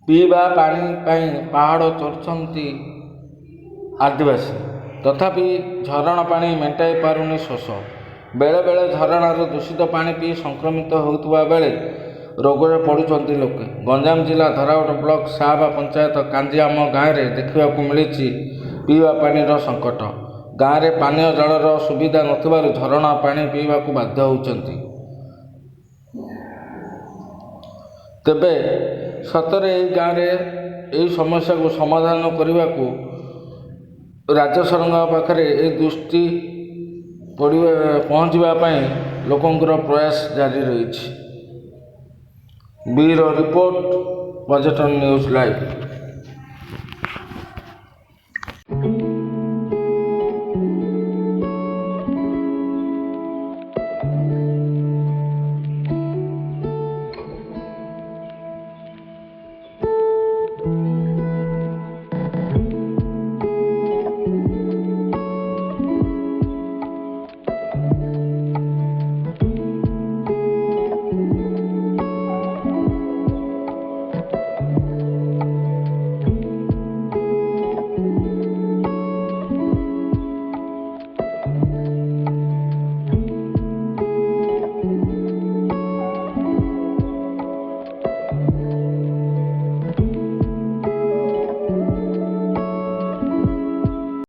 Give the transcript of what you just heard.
ପିଇବା ପାଣି ପାଇଁ ପାହାଡ଼ ଚଢୁଛନ୍ତି ଆଦିବାସୀ, ତଥାପି ଝରଣା ପାଣି ମେଣ୍ଟାଇ ପାରୁନି ଶୋଷ। ବେଳେବେଳେ ଝରଣାର ଦୂଷିତ ପାଣି ପିଇ ସଂକ୍ରମିତ ହେଉଥିବା ବେଳେ ରୋଗରେ ପଡ଼ୁଛନ୍ତି ଲୋକେ। ଗଞ୍ଜାମ ଜିଲ୍ଲା ଧରାଗଡ଼ ବ୍ଲକ ସାହାବା ପଞ୍ଚାୟତ କାଞ୍ଜିଆମ ଗାଁରେ ଦେଖିବାକୁ ମିଳିଛି ପିଇବା ପାଣିର ସଙ୍କଟ। ଗାଁରେ ପାନୀୟ ଜଳର ସୁବିଧା ନଥିବାରୁ ଝରଣା ପାଣି ପିଇବାକୁ ବାଧ୍ୟ ହେଉଛନ୍ତି। ତେବେ ସତରେ ଏହି ଗାଁରେ ଏହି ସମସ୍ୟାକୁ ସମାଧାନ କରିବାକୁ ରାଜ୍ୟ ସରକାରଙ୍କ ପାଖରେ ଏହି ଦୃଷ୍ଟି ପହଞ୍ଚିବା ପାଇଁ ଲୋକଙ୍କର ପ୍ରୟାସ ଜାରି ରହିଛି। ବ୍ୟୁରୋ ରିପୋର୍ଟ, ପର୍ଯ୍ୟଟନ ନ୍ୟୁଜ୍ ଲାଇଭ୍।